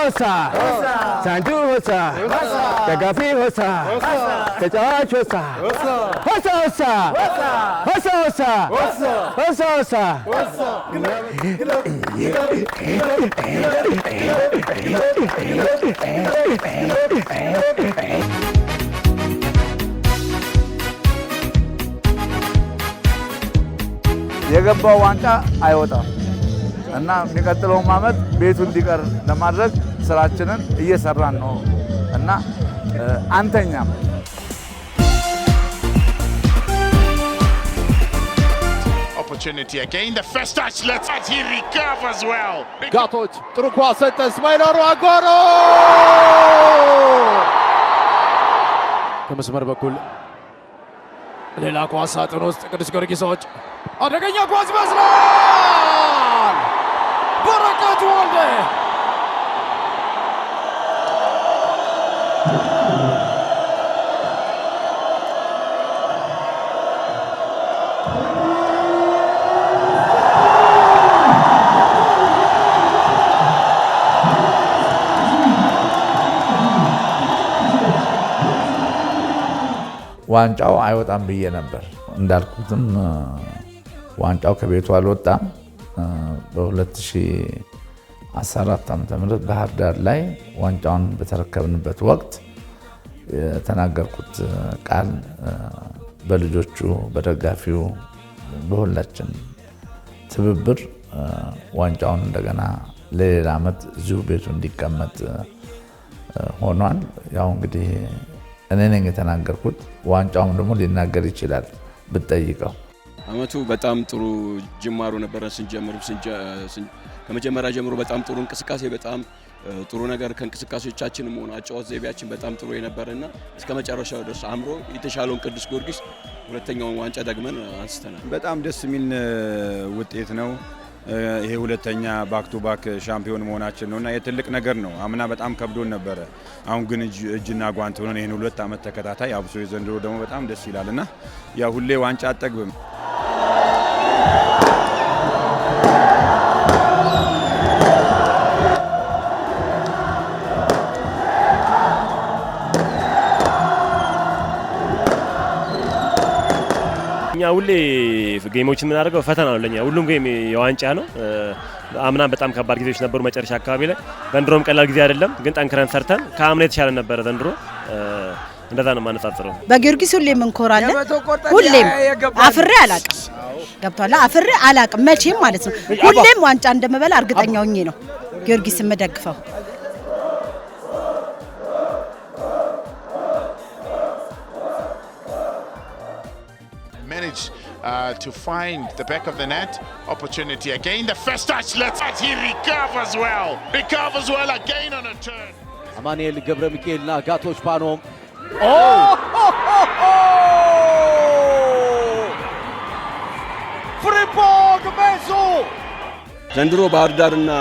hosa Sandu hosa Dagafi hosa Kajaj hosa Hosa hosa Hosa hosa Hosa hosa የገባው ዋንጫ አይወጣም እና የሚቀጥለው ዓመት ቤቱ እንዲቀር ለማድረግ ስራችንን እየሰራን ነው እና አንተኛም opportunity again the first touch let's he recovers well ጋቶች ጥሩ ኳስ ሰጠ እስማኤል አጓሮ ከመስመር በኩል ሌላ ኳስ ሳጥን ውስጥ ቅዱስ ጊዮርጊሶች አደገኛ ኳስ መስሏል በረከት ወልደ ዋንጫው አይወጣም ብዬ ነበር እንዳልኩትም ዋንጫው ከቤቱ አልወጣም በ2014 ዓ.ም ባህር ዳር ላይ ዋንጫውን በተረከብንበት ወቅት የተናገርኩት ቃል በልጆቹ በደጋፊው በሁላችን ትብብር ዋንጫውን እንደገና ለሌላ ዓመት እዚሁ ቤቱ እንዲቀመጥ ሆኗል ያው እንግዲህ እኔ ነኝ የተናገርኩት ዋንጫውም ደግሞ ሊናገር ይችላል ብትጠይቀው አመቱ በጣም ጥሩ ጅማሩ ነበር ስንጀምር ከመጀመሪያ ጀምሮ በጣም ጥሩ እንቅስቃሴ በጣም ጥሩ ነገር ከእንቅስቃሴዎቻችን ሆነ አጫዋች ዘይቤያችን በጣም ጥሩ የነበረና እስከመጨረሻው ድረስ አምሮ የተሻለውን ቅዱስ ጊዮርጊስ ሁለተኛውን ዋንጫ ደግመን አንስተናል በጣም ደስ የሚል ውጤት ነው ይሄ ሁለተኛ ባክ ቱ ባክ ሻምፒዮን መሆናችን ነውና የትልቅ ነገር ነው አምና በጣም ከብዶን ነበር አሁን ግን እጅና ጓንት ሆነን ይሄን 2 አመት ተከታታይ አብሶ የዘንድሮ ደግሞ በጣም ደስ ይላልና ያ ሁሌ ዋንጫ አጠግብም እኛ ሁሌ ጌሞችን ምን አደረገው ፈተና ነው ለኛ ሁሉም ጌም የዋንጫ ነው አምናም በጣም ከባድ ጊዜዎች ነበሩ መጨረሻ አካባቢ ላይ ዘንድሮም ቀላል ጊዜ አይደለም ግን ጠንክረን ሰርተን ከአምና የተሻለ ነበር ዘንድሮ እንደዛ ነው ማነጻጽረው በጊዮርጊስ ሁሌም እንኮራለን ሁሌም አፍሬ አላቅም ገብቷላ አፍሬ አላቅም መቼም ማለት ነው ሁሌም ዋንጫ እንደምበላ እርግጠኛ ሆኜ ነው ጊዮርጊስ መደግፈው to find the back of the net opportunity again the first touch let's he recovers well again on a turn አማኑኤል ገብረ ሚካኤልና ጋቶች ፓኖም ፍሪቦግ ቤዞ ዘንድሮ ባህር ዳርና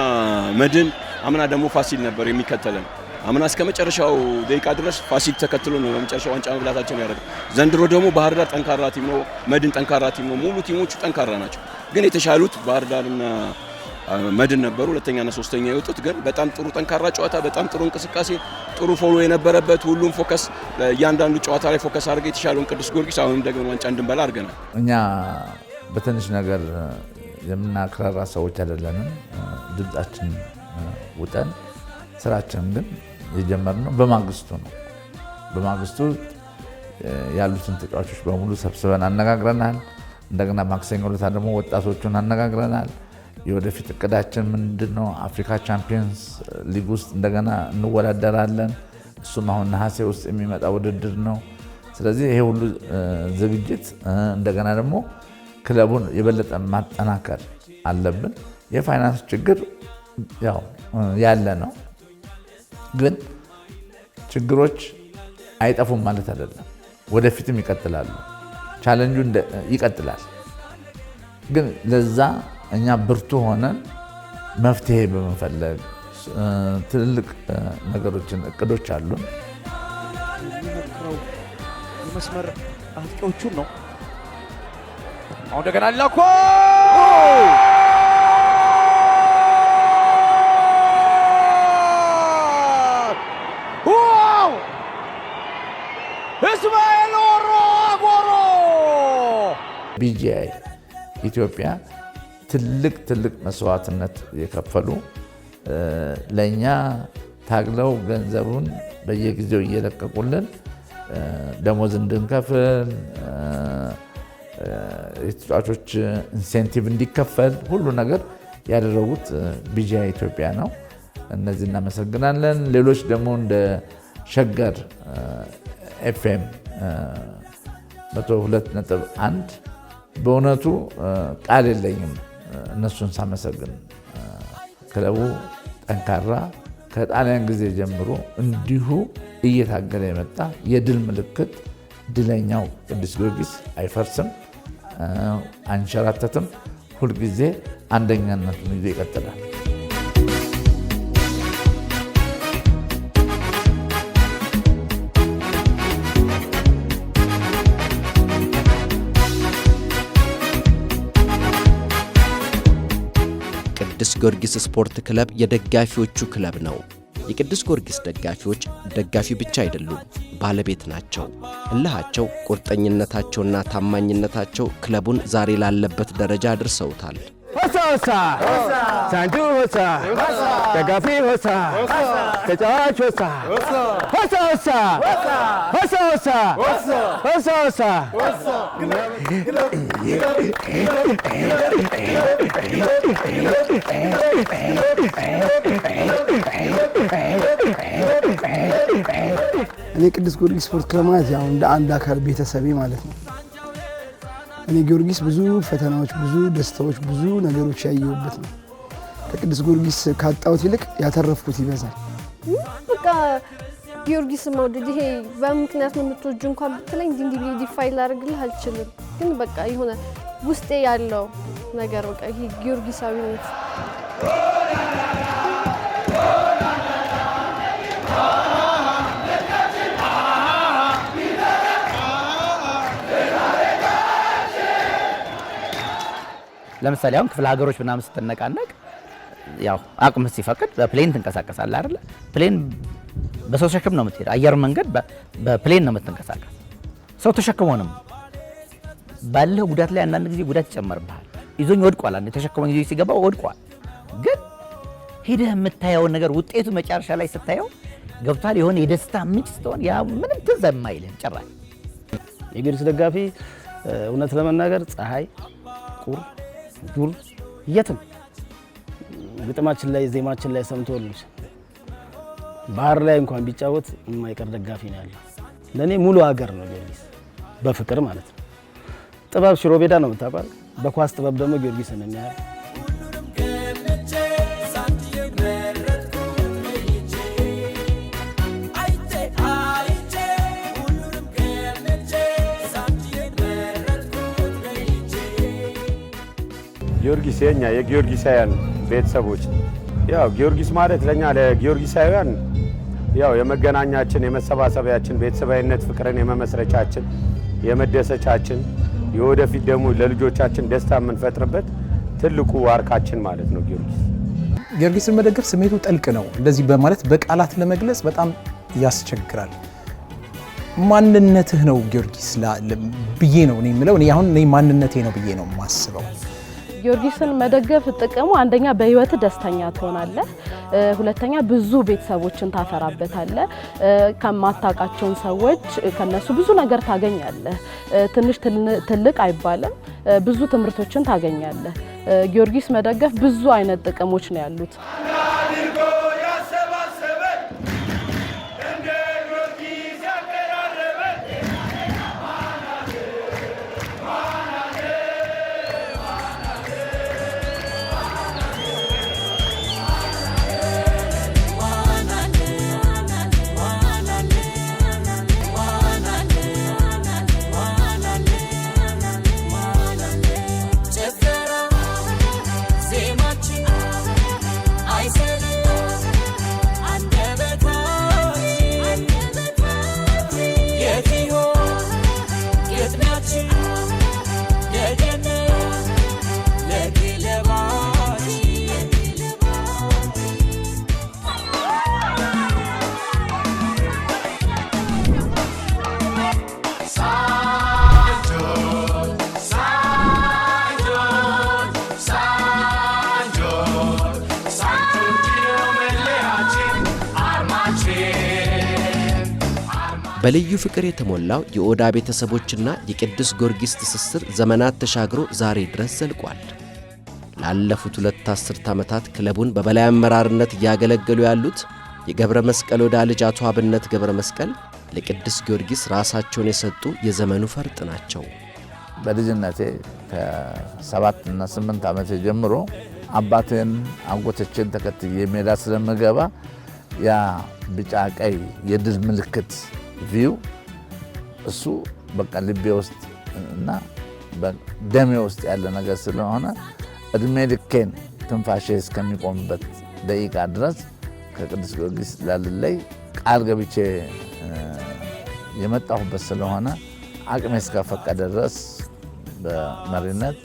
መድን አምና ደግሞ ፋሲል ነበር የሚከተለን አምና እስከመጨረሻው ደቂቃ ድረስ ፋሲል ተከትሎ ነው በመጨረሻው ዋንጫ መብላታችን ያደረገ ዘንድሮ ደግሞ ባህር ዳር ጠንካራ ቲም ነው መድን ጠንካራ ቲም ነው ሙሉ ቲሞቹ ጠንካራ ናቸው ግን የተሻሉት ባህር ዳርና መድን ነበሩ ሁለተኛና ሶስተኛ የወጡት ግን በጣም ጥሩ ጠንካራ ጨዋታ በጣም ጥሩ እንቅስቃሴ ጥሩ ፎሎ የነበረበት ሁሉም ፎከስ ያንዳንዱ ጨዋታ ላይ ፎከስ አድርገው የተሻለውን ቅዱስ ጊዮርጊስ አሁንም ደግሞ ዋንጫ እንድንበላ አድርገናል እኛ በትንሽ ነገር የምናክራራ ሰዎች አይደለንም ድምጻችን ውጠን ስራችን ግን የጀመርነው በማግስቱ ነው በማግስቱ ያሉትን ተጫዋቾች በሙሉ ሰብስበን አነጋግረናል እንደገና ማክሰኞ ዕለት ደግሞ ወጣቶቹን አነጋግረናል የወደፊት እቅዳችን ምንድነው አፍሪካ ቻምፒየንስ ሊግ ውስጥ እንደገና እንወዳደራለን እሱም አሁን ነሐሴ ውስጥ የሚመጣ ውድድር ነው ስለዚህ ይሄ ሁሉ ዝግጅት እንደገና ደግሞ ክለቡን የበለጠ ማጠናከር አለብን የፋይናንስ ችግር ያው ያለ ነው ግን ችግሮች አይጠፉም ማለት አይደለም ወደፊትም ይቀጥላሉ ቻሌንጁ ይቀጥላል ግን ለዛ እኛ ብርቱ ሆነን መፍትሄ በመፈለግ ትልልቅ ነገሮችን እቅዶች አሉን መስመር አጥቂዎቹን ነው አሁን እንደገና ላኳ BGI ኢትዮጵያ ትልቅ መስዋዕትነት የከፈሉ ለኛ ታግለው ገንዘቡን በየጊዜው እየለቀቁልን ደሞዝ እንድንከፍል የተጫዋቾች ኢንሴንቲቭ እንዲከፈል ሁሉ ነገር ያደረጉት BGI ኢትዮጵያ ነው። እነዚህ እናመሰግናለን። ሌሎች ደግሞ እንደ ሸገር FM 102.1 በእውነቱ ቃል የለኝም እነሱን ሳመሰግን። ክለቡ ጠንካራ ከጣሊያን ጊዜ ጀምሮ እንዲሁ እየታገለ የመጣ የድል ምልክት ድለኛው ቅዱስ ጊዮርጊስ አይፈርስም፣ አንሸራተትም። ሁልጊዜ አንደኛነቱን ይዞ ይቀጥላል። ቅዱስ ጊዮርጊስ ስፖርት ክለብ የደጋፊዎቹ ክለብ ነው። የቅዱስ ጊዮርጊስ ደጋፊዎች ደጋፊ ብቻ አይደሉም፣ ባለቤት ናቸው። እልሃቸው፣ ቁርጠኝነታቸውና ታማኝነታቸው ክለቡን ዛሬ ላለበት ደረጃ አድርሰውታል። ሆሳ ሳንቱ ሆሳ ደጋፊ ሆሳ ተጫዋች ሆሳ እኔ ቅዱስ ጊዮርጊስ ስፖርት ክለብ ማለት ያው እንደ አንድ አካል ቤተሰቤ ማለት ነው። እኔ ጊዮርጊስ ብዙ ፈተናዎች፣ ብዙ ደስታዎች፣ ብዙ ነገሮች ያየሁበት ነው። ከቅዱስ ጊዮርጊስ ካጣሁት ይልቅ ያተረፍኩት ይበዛል። በቃ ጊዮርጊስ መውደድ ይሄ በምክንያት ነው የምትወጂው እንኳን ብትለኝ እንዲህ ዲፋይን ላደርግልህ አልችልም። ግን በቃ የሆነ ውስጤ ያለው ነገር በቃ ይሄ ጊዮርጊሳዊነት ለምሳሌ አሁን ክፍለ ሀገሮች ምናምን ስትነቃነቅ ያው አቅም ሲፈቅድ በፕሌን ትንቀሳቀሳለህ አይደል? ፕሌን በሰው ተሸክም ነው የምትሄድ። አየር መንገድ በፕሌን ነው የምትንቀሳቀስ። ሰው ተሸክሞ ነው ባለው ጉዳት ላይ አንዳንድ ጊዜ ጉዳት ይጨመርብሃል። ይዞኝ ወድቋል፣ አንዴ ተሸክሞኝ ይዞኝ ሲገባ ወድቋል። ግን ሄደህ የምታየው ነገር ውጤቱ መጨረሻ ላይ ስታየው ገብቷል። የሆነ የደስታ ምንጭ ስትሆን ያ ምንም ትዝ የማይልህ ጭራሽ። የጊዮርጊስ ደጋፊ እውነት ለመናገር ፀሐይ፣ ቁር፣ ዱር የትም ግጥማችን ላይ ዜማችን ላይ ሰምቶልሽ ባህር ላይ እንኳን ቢጫወት የማይቀር ደጋፊ ነው ያለው። ለኔ ሙሉ ሀገር ነው ጊዮርጊስ በፍቅር ማለት ነው። ጥበብ ሽሮ ሜዳ ነው የምታውቀው። በኳስ ጥበብ ደግሞ ጊዮርጊስን ነው የሚያየው። ጊዮርጊስ የኛ የጊዮርጊሳውያን ቤተሰቦች ያው ጊዮርጊስ ማለት ለኛ ለጊዮርጊሳውያን ያው የመገናኛችን የመሰባሰቢያችን ቤተሰባዊነት ፍቅርን የመመስረቻችን የመደሰቻችን የወደፊት ደግሞ ለልጆቻችን ደስታ የምንፈጥርበት ትልቁ ዋርካችን ማለት ነው። ጊዮርጊስን መደገፍ ስሜቱ ጥልቅ ነው። እንደዚህ በማለት በቃላት ለመግለጽ በጣም ያስቸግራል። ማንነትህ ነው ጊዮርጊስ ብዬ ነው እኔ የምለው። እኔ አሁን ማንነቴ ነው ብዬ ነው የማስበው። ጊዮርጊስን መደገፍ ጥቅሙ አንደኛ በህይወት ደስተኛ ትሆናለህ፣ ሁለተኛ ብዙ ቤተሰቦችን ታፈራበታለህ፣ ከማታውቃቸውን ሰዎች ከነሱ ብዙ ነገር ታገኛለህ። ትንሽ ትልቅ አይባልም፣ ብዙ ትምህርቶችን ታገኛለህ። ጊዮርጊስ መደገፍ ብዙ አይነት ጥቅሞች ነው ያሉት። በልዩ ፍቅር የተሞላው የኦዳ ቤተሰቦችና የቅዱስ ጊዮርጊስ ትስስር ዘመናት ተሻግሮ ዛሬ ድረስ ዘልቋል። ላለፉት 2 አስርት ዓመታት ክለቡን በበላይ አመራርነት እያገለገሉ ያሉት የገብረ መስቀል ኦዳ ልጅ አቶ አብነት ገብረ መስቀል ለቅዱስ ጊዮርጊስ ራሳቸውን የሰጡ የዘመኑ ፈርጥ ናቸው። በልጅነቴ ከ7 እና 8 ዓመት ጀምሮ አባቴን አጎቶቼን ተከትዬ ሜዳ ስለምገባ ያ ቢጫ ቀይ የድል ምልክት ቪው እሱ በቃ ልቤ ውስጥ እና በደሜ ውስጥ ያለ ነገር ስለሆነ እድሜ ልኬን ትንፋሼ እስከሚቆምበት ደቂቃ ድረስ ከቅዱስ ጊዮርጊስ ላልለይ ቃል ገብቼ የመጣሁበት ስለሆነ አቅሜ እስከፈቀደ ድረስ በመሪነት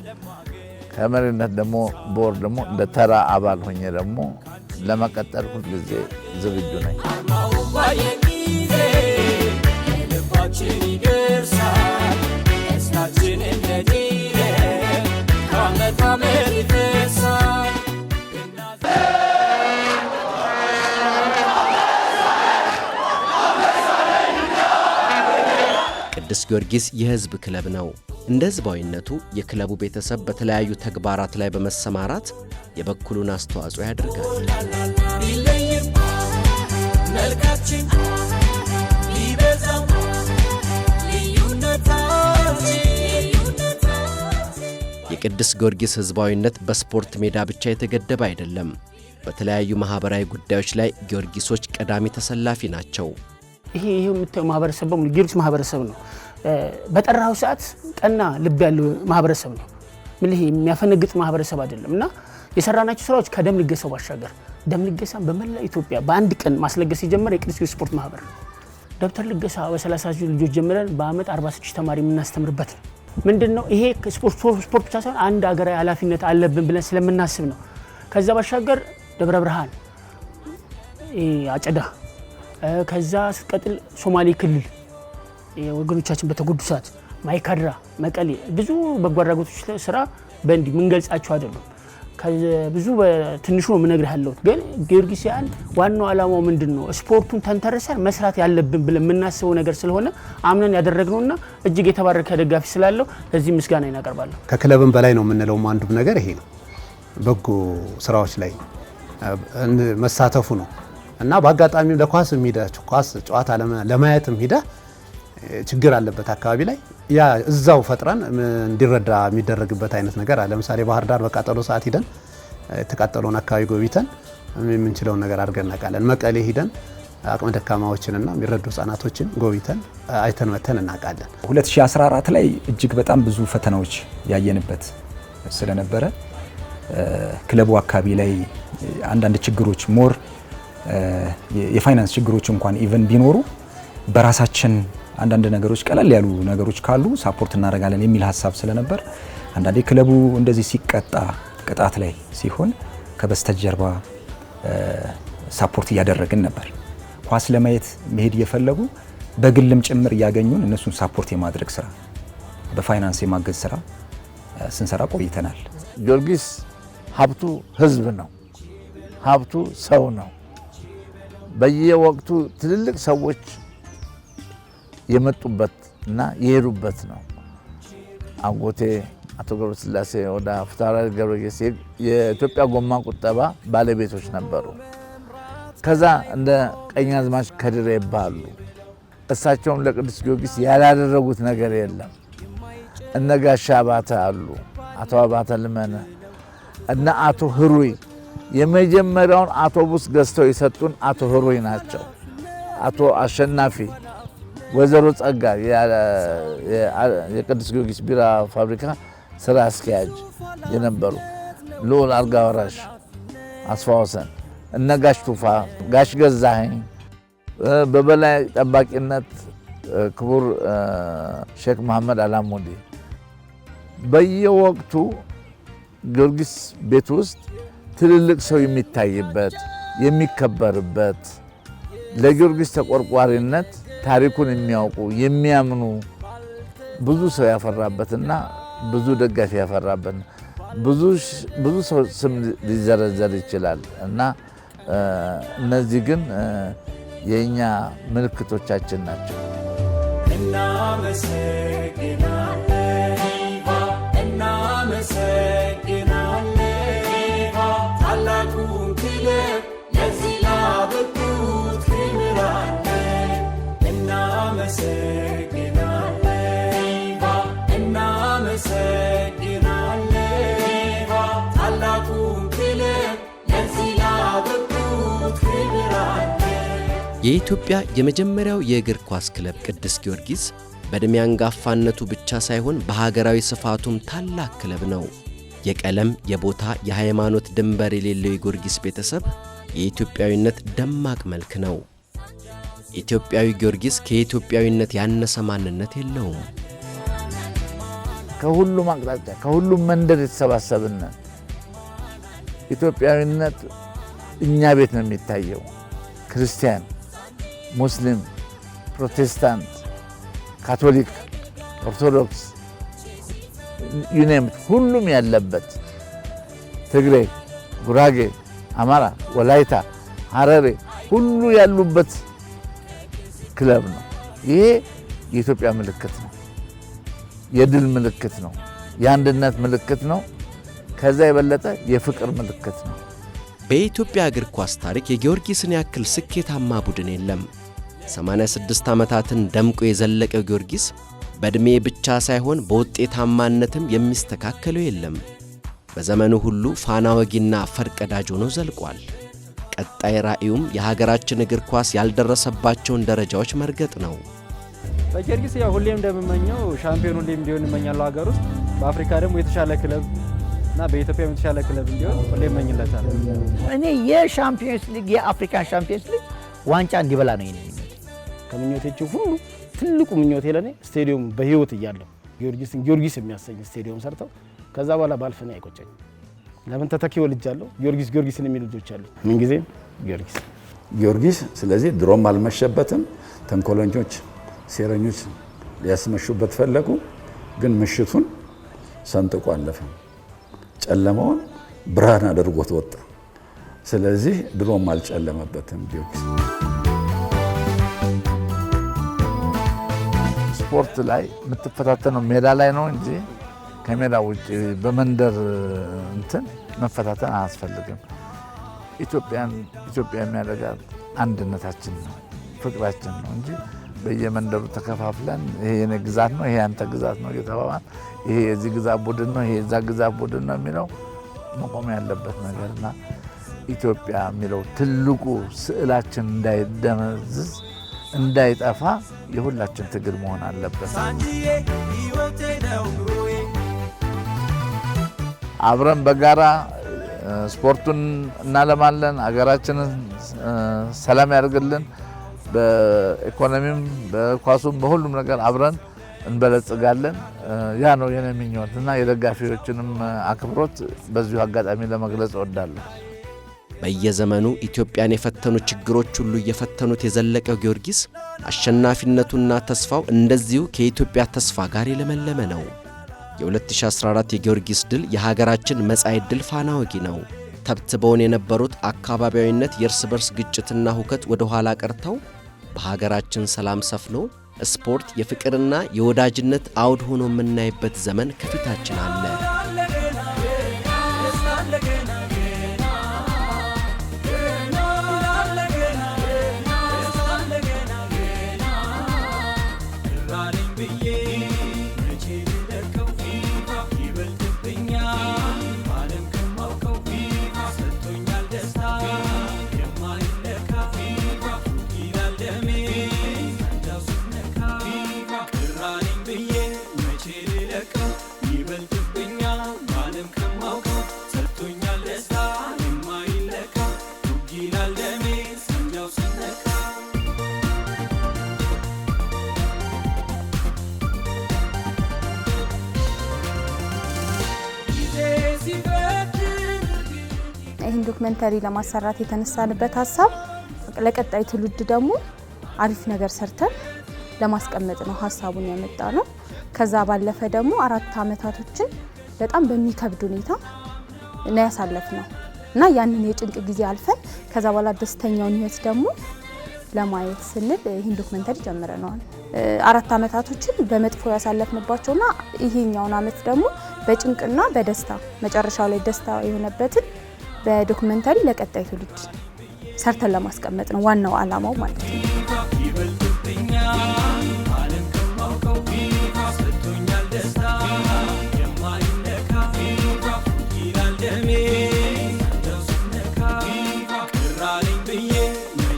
ከመሪነት ደግሞ ቦር ደግሞ እንደ ተራ አባል ሆኜ ደግሞ ለመቀጠል ሁልጊዜ ዝግጁ ነኝ። ቅዱስ ጊዮርጊስ የሕዝብ ክለብ ነው። እንደ ሕዝባዊነቱ የክለቡ ቤተሰብ በተለያዩ ተግባራት ላይ በመሰማራት የበኩሉን አስተዋጽኦ ያደርጋል። የቅዱስ ጊዮርጊስ ሕዝባዊነት በስፖርት ሜዳ ብቻ የተገደበ አይደለም። በተለያዩ ማህበራዊ ጉዳዮች ላይ ጊዮርጊሶች ቀዳሚ ተሰላፊ ናቸው። ይሄ የምታየው ማህበረሰብ በሙሉ ጊዮርጊስ ማህበረሰብ ነው። በጠራው ሰዓት ቀና ልብ ያለው ማህበረሰብ ነው። ምን ይሄ የሚያፈነግጥ ማህበረሰብ አይደለም እና የሰራናቸው ስራዎች ከደም ልገሳው ባሻገር ደም ልገሳን በመላ ኢትዮጵያ በአንድ ቀን ማስለገስ የጀመረ የቅዱስ ጊዮርጊስ ስፖርት ማህበር ነው። ደብተር ልገሳ በ30 ልጆች ጀምረን በአመት 46 ተማሪ የምናስተምርበት ነው። ምንድነው ይሄ ስፖርት ብቻ ሳይሆን አንድ ሀገራዊ ኃላፊነት አለብን ብለን ስለምናስብ ነው። ከዛ ባሻገር ደብረ ብርሃን፣ አጨዳ፣ ከዛ ስቀጥል ሶማሌ ክልል ወገኖቻችን በተጎዱ ሰዓት ማይካድራ፣ መቀሌ ብዙ በጎ አድራጎቶች ስራ በእንዲ ምን ገልጻቸው አይደሉም። ብዙ በትንሹ ነው የምነግርህ ያለሁት። ግን ጊዮርጊስያን ዋናው ዓላማው ምንድነው ስፖርቱን ተንተርሰን መስራት ያለብን ብለን የምናስበው ነገር ስለሆነ አምነን ያደረግነውና እጅግ የተባረከ ደጋፊ ስላለው ለዚህ ምስጋና እናቀርባለሁ። ከክለብም በላይ ነው የምንለው አንዱም ነገር ይሄ ነው። በጎ ስራዎች ላይ መሳተፉ ነው እና በአጋጣሚው ለኳስ የሚሄዳቸው ኳስ ጨዋታ ለማየትም ሄደ ችግር አለበት አካባቢ ላይ ያ እዛው ፈጥረን እንዲረዳ የሚደረግበት አይነት ነገር አለ። ለምሳሌ ባህር ዳር በቃጠሎ ሰዓት ሄደን የተቃጠለውን አካባቢ ጎብኝተን የምንችለውን ነገር አድርገን እናውቃለን። መቀሌ ሄደን አቅመ ደካማዎችንና የሚረዱ ህጻናቶችን ጎብኝተን አይተን መተን እናውቃለን። 2014 ላይ እጅግ በጣም ብዙ ፈተናዎች ያየንበት ስለነበረ ክለቡ አካባቢ ላይ አንዳንድ ችግሮች ሞር የፋይናንስ ችግሮች እንኳን ኢቨን ቢኖሩ በራሳችን አንዳንድ ነገሮች ቀለል ያሉ ነገሮች ካሉ ሳፖርት እናደርጋለን የሚል ሀሳብ ስለነበር አንዳንዴ ክለቡ እንደዚህ ሲቀጣ ቅጣት ላይ ሲሆን ከበስተጀርባ ሳፖርት እያደረግን ነበር። ኳስ ለማየት መሄድ እየፈለጉ በግልም ጭምር እያገኙን እነሱን ሳፖርት የማድረግ ስራ፣ በፋይናንስ የማገዝ ስራ ስንሰራ ቆይተናል። ጊዮርጊስ ሀብቱ ህዝብ ነው፣ ሀብቱ ሰው ነው። በየወቅቱ ትልልቅ ሰዎች የመጡበት እና የሄዱበት ነው። አጎቴ አቶ ገብረስላሴ ኦዳ፣ ፍትሐ ገብረየስ የኢትዮጵያ ጎማ ቁጠባ ባለቤቶች ነበሩ። ከዛ እንደ ቀኛዝማች ከድሬ ይባሉ። እሳቸውም ለቅዱስ ጊዮርጊስ ያላደረጉት ነገር የለም። እነ ጋሻ አባተ አሉ፣ አቶ አባተ ልመነ እና አቶ ህሩይ የመጀመሪያውን አውቶቡስ ገዝተው የሰጡን አቶ ህሩይ ናቸው። አቶ አሸናፊ፣ ወይዘሮ ጸጋ የቅዱስ ጊዮርጊስ ቢራ ፋብሪካ ስራ አስኪያጅ የነበሩ፣ ልዑል አልጋ ወራሽ አስፋወሰን፣ እነ ጋሽ ቱፋ፣ ጋሽ ገዛኸኝ፣ በበላይ ጠባቂነት ክቡር ሼክ መሐመድ አላሙዲ። በየወቅቱ ጊዮርጊስ ቤት ውስጥ ትልልቅ ሰው የሚታይበት የሚከበርበት ለጊዮርጊስ ተቆርቋሪነት ታሪኩን የሚያውቁ የሚያምኑ ብዙ ሰው ያፈራበትና ብዙ ደጋፊ ያፈራበት ብዙ ሰው ስም ሊዘረዘር ይችላል እና እነዚህ ግን የኛ ምልክቶቻችን ናቸው። የኢትዮጵያ የመጀመሪያው የእግር ኳስ ክለብ ቅዱስ ጊዮርጊስ በዕድሜ አንጋፋነቱ ብቻ ሳይሆን በሀገራዊ ስፋቱም ታላቅ ክለብ ነው። የቀለም፣ የቦታ፣ የሃይማኖት ድንበር የሌለው የጊዮርጊስ ቤተሰብ የኢትዮጵያዊነት ደማቅ መልክ ነው። ኢትዮጵያዊ ጊዮርጊስ ከኢትዮጵያዊነት ያነሰ ማንነት የለውም። ከሁሉም አቅጣጫ ከሁሉም መንደር የተሰባሰብን ኢትዮጵያዊነት እኛ ቤት ነው የሚታየው። ክርስቲያን፣ ሙስሊም፣ ፕሮቴስታንት፣ ካቶሊክ፣ ኦርቶዶክስ ዩኔምት ሁሉም ያለበት ትግሬ፣ ጉራጌ፣ አማራ፣ ወላይታ፣ ሀረሬ ሁሉ ያሉበት ክለብ ነው። ይሄ የኢትዮጵያ ምልክት ነው። የድል ምልክት ነው። የአንድነት ምልክት ነው። ከዛ የበለጠ የፍቅር ምልክት ነው። በኢትዮጵያ እግር ኳስ ታሪክ የጊዮርጊስን ያክል ስኬታማ ቡድን የለም። 86 ዓመታትን ደምቆ የዘለቀው ጊዮርጊስ በዕድሜ ብቻ ሳይሆን በውጤታማነትም የሚስተካከለው የለም። በዘመኑ ሁሉ ፋና ወጊና ፈርቀዳጅ ሆኖ ዘልቋል። ቀጣይ ራእዩም የሀገራችን እግር ኳስ ያልደረሰባቸውን ደረጃዎች መርገጥ ነው። በጊዮርጊስ ያው ሁሌም እንደምመኘው ሻምፒዮን ሁሌም እንዲሆን እመኛለሁ ሀገር ውስጥ፣ በአፍሪካ ደግሞ የተሻለ ክለብ እና በኢትዮጵያ የተሻለ ክለብ እንዲሆን ሁሌም እመኝለታለሁ። እኔ የሻምፒዮንስ ሊግ የአፍሪካን ሻምፒዮንስ ሊግ ዋንጫ እንዲበላ ነው የኔ ምኞቴ። ከምኞቴቹ ሁሉ ትልቁ ምኞቴ ለኔ ስቴዲየም በህይወት እያለሁ ጊዮርጊስ የሚያሰኝ ስቴዲየም ሰርተው ከዛ በኋላ ባልፈኔ አይቆጨኝ። ለምን ተተኪ ወልጃለሁ። ጊዮርጊስን የሚሉ ልጆች አሉ። ምን ጊዜ ጊዮርጊስ። ስለዚህ ድሮም አልመሸበትም። ተንኮለኞች፣ ሴረኞች ሊያስመሹበት ፈለጉ፣ ግን ምሽቱን ሰንጥቆ አለፈ። ጨለማውን ብርሃን አድርጎት ወጣ። ስለዚህ ድሮም አልጨለመበትም ጊዮርጊስ። ስፖርት ላይ የምትፈታተነው ሜዳ ላይ ነው እንጂ ከሜዳ ውጭ በመንደር እንትን መፈታተን አያስፈልግም። ኢትዮጵያ የሚያደርጋት አንድነታችን ነው፣ ፍቅራችን ነው እንጂ በየመንደሩ ተከፋፍለን ይሄ የኔ ግዛት ነው፣ ይሄ ያንተ ግዛት ነው እየተባባል ይሄ የዚህ ግዛት ቡድን ነው፣ ይሄ የዛ ግዛት ቡድን ነው የሚለው መቆም ያለበት ነገርና ኢትዮጵያ የሚለው ትልቁ ስዕላችን እንዳይደመዝዝ እንዳይጠፋ የሁላችን ትግል መሆን አለበት። አብረን በጋራ ስፖርቱን እናለማለን። ሀገራችንን ሰላም ያድርግልን። በኢኮኖሚም በኳሱም በሁሉም ነገር አብረን እንበለጽጋለን። ያ ነው የኔ ምኞት እና የደጋፊዎችንም አክብሮት በዚሁ አጋጣሚ ለመግለጽ እወዳለሁ። በየዘመኑ ኢትዮጵያን የፈተኑ ችግሮች ሁሉ እየፈተኑት የዘለቀው ጊዮርጊስ አሸናፊነቱና ተስፋው እንደዚሁ ከኢትዮጵያ ተስፋ ጋር የለመለመ ነው። የ2014 የጊዮርጊስ ድል የሀገራችን መጻኢ ድል ፋና ወጊ ነው። ተብትበውን የነበሩት አካባቢያዊነት፣ የእርስ በርስ ግጭትና ሁከት ወደ ኋላ ቀርተው በሀገራችን ሰላም ሰፍኖ ስፖርት የፍቅርና የወዳጅነት አውድ ሆኖ የምናይበት ዘመን ከፊታችን አለ። ይህን ዶክመንተሪ ለማሰራት የተነሳንበት ሀሳብ ለቀጣይ ትውልድ ደግሞ አሪፍ ነገር ሰርተን ለማስቀመጥ ነው ሀሳቡን ያመጣ ነው። ከዛ ባለፈ ደግሞ 4 አመታቶችን በጣም በሚከብድ ሁኔታ ነው ያሳለፍነው እና ያንን የጭንቅ ጊዜ አልፈን ከዛ በኋላ ደስተኛውን ህይወት ደግሞ ለማየት ስንል ይህን ዶክመንተሪ ጀምረናል። 4 አመታቶችን በመጥፎ ያሳለፍንባቸውና ይሄኛውን አመት ደግሞ በጭንቅና በደስታ መጨረሻው ላይ ደስታ የሆነበትን በዶክመንተሪ ለቀጣይ ትውልድ ሰርተን ለማስቀመጥ ነው ዋናው አላማው ማለት ነው።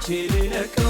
Chile